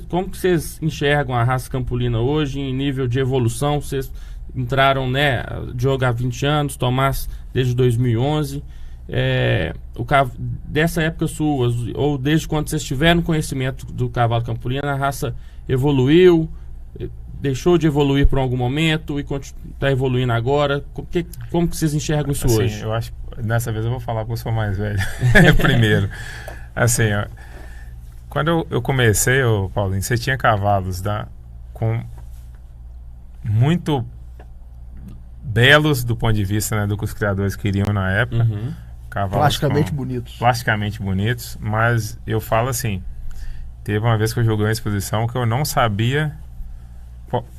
Como que vocês enxergam a raça Campolina hoje em nível de evolução? Vocês entraram, né, Diogo há 20 anos, Tomás desde 2011. Dessa época sua, ou desde quando vocês tiveram conhecimento do cavalo Campolina, a raça evoluiu, deixou de evoluir por algum momento e está evoluindo agora? Como que vocês enxergam isso assim, hoje? Eu acho que dessa vez eu vou falar porque eu sou mais velho. Primeiro, assim, ó, quando eu comecei, Paulinho, você tinha cavalos com muito belos do ponto de vista, né, do que os criadores queriam na época. Cavalos plasticamente bonitos, mas eu falo assim, teve uma vez que eu joguei uma exposição que eu não sabia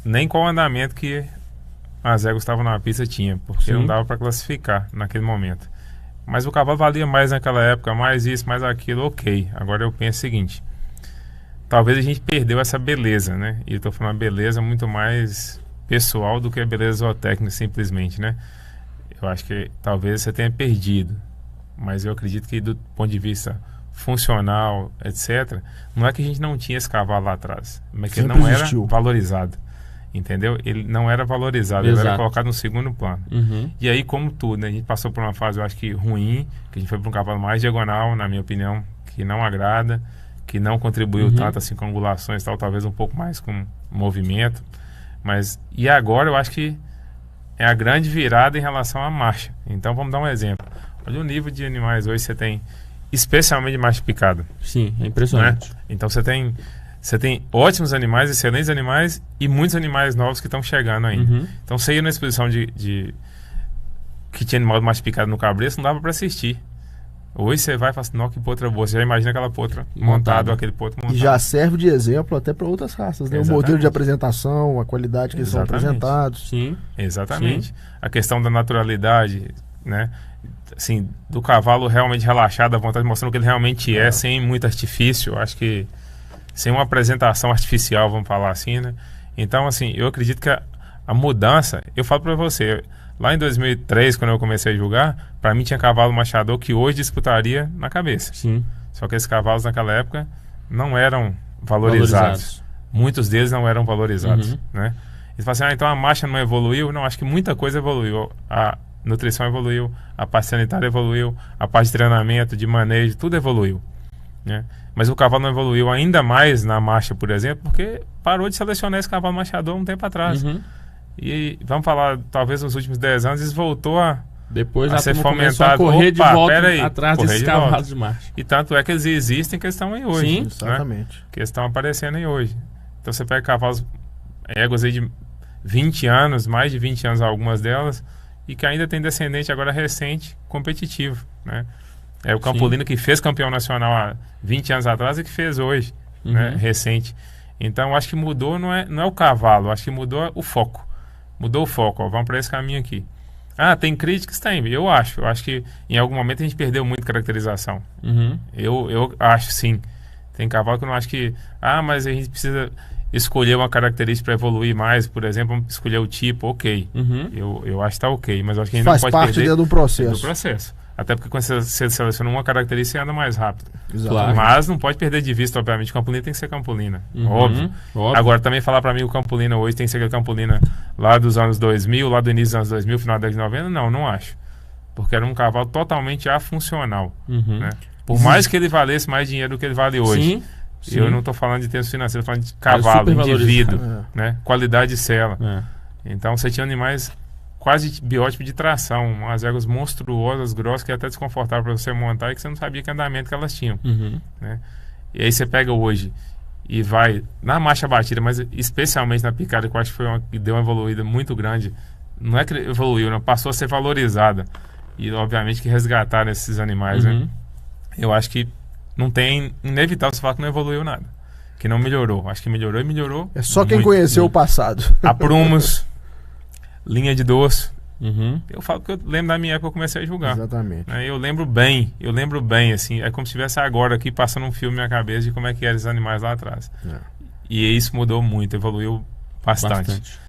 nem qual andamento que as éguas estavam na pista tinha, porque não dava para classificar naquele momento. Mas o cavalo valia mais naquela época, mais isso, mais aquilo, ok. Agora eu penso o seguinte, talvez a gente perdeu essa beleza, né? E eu tô falando uma beleza muito mais pessoal do que a beleza zootécnica simplesmente, né? Eu acho que talvez você tenha perdido, mas eu acredito que do ponto de vista funcional, etc., não é que a gente não tinha esse cavalo lá atrás, mas que ele não era valorizado, entendeu? Ele não era valorizado, ele era colocado no segundo plano. E aí, como tudo, né, a gente passou por uma fase, eu acho que ruim, que a gente foi para um cavalo mais diagonal, na minha opinião, que não agrada, que não contribuiu tanto assim com angulações e tal, talvez um pouco mais com movimento. E agora eu acho que é a grande virada em relação à marcha. Então vamos dar um exemplo. Olha o nível de animais hoje você tem, especialmente marcha picada. Sim, é impressionante. Né? Então você tem ótimos animais, excelentes animais e muitos animais novos que estão chegando ainda. Então você ia na exposição que tinha animal de marcha picada no cabresto, não dava para assistir. Hoje você vai e fala assim, não, que potra boa. Você já imagina aquela potra montada, aquele potro montado. E já serve de exemplo até para outras raças, né? O modelo de apresentação, a qualidade que eles são apresentados. Sim. Exatamente. Sim. A questão da naturalidade, né? Assim, do cavalo realmente relaxado, à vontade, mostrando o que ele realmente é, sem muito artifício. Acho que sem uma apresentação artificial, vamos falar assim, né? Então, assim, eu acredito que a mudança, eu falo para você, lá em 2003, quando eu comecei a julgar, para mim tinha cavalo machador que hoje disputaria na cabeça. Sim. Só que esses cavalos naquela época não eram valorizados. Muitos deles não eram valorizados, né? Eles falam assim, então a marcha não evoluiu? Não, acho que muita coisa evoluiu. A nutrição evoluiu, a parte sanitária evoluiu, a parte de treinamento, de manejo, tudo evoluiu, né? Mas o cavalo não evoluiu ainda mais na marcha, por exemplo, porque parou de selecionar esse cavalo machador um tempo atrás. E vamos falar, talvez nos últimos 10 anos, eles voltou a ser fomentado. A correr de volta atrás desses cavalos de marcha. E tanto é que eles existem que eles estão aí hoje. Sim, exatamente. Né? Que eles estão aparecendo aí hoje. Então você pega cavalos, éguas aí de 20 anos, mais de 20 anos algumas delas, e que ainda tem descendente agora recente, competitivo, né? É o Campolina que fez campeão nacional há 20 anos atrás e que fez hoje, né? Recente. Então acho que mudou, não é o cavalo, acho que mudou o foco. Mudou o foco, ó, vamos para esse caminho aqui. Ah, tem críticas? Tem, eu acho que em algum momento a gente perdeu muito caracterização. Eu acho sim. Tem cavalo que eu não acho que, mas a gente precisa escolher uma característica para evoluir mais, por exemplo, escolher o tipo, ok. Eu acho que está ok, mas eu acho que a gente não pode perder. Faz parte dentro do processo. Do processo. Até porque quando você seleciona uma característica, você anda mais rápido. Exatamente. Mas não pode perder de vista, obviamente, o Campolina tem que ser Campolina. Óbvio. Agora, também falar para mim o Campolina hoje tem que ser aquele Campolina lá dos anos 2000, lá do início dos anos 2000, final da década de 90, não acho. Porque era um cavalo totalmente afuncional. Né? Por mais que ele valesse mais dinheiro do que ele vale hoje. Sim. Eu não estou falando de termos financeiros, estou falando de cavalo, indivíduo, né? Qualidade de sela. Então você tinha animais quase biótipo de tração, umas éguas monstruosas, grossas, que é até desconfortável para você montar e que você não sabia que andamento que elas tinham. Né? E aí você pega hoje e vai na marcha batida, mas especialmente na picada, que eu acho que deu uma evoluída muito grande. Não é que evoluiu, não, passou a ser valorizada. E obviamente que resgataram esses animais. Né? Eu acho que não tem, inevitável você falar que não evoluiu nada, que não melhorou. Acho que melhorou e melhorou. É só quem conheceu o passado. Aprumos, linha de dorso. Eu falo que eu lembro da minha época que eu comecei a julgar. Exatamente. Eu lembro bem, assim, é como se estivesse agora aqui passando um filme na minha cabeça de como é que eram esses animais lá atrás. E isso mudou muito, evoluiu bastante.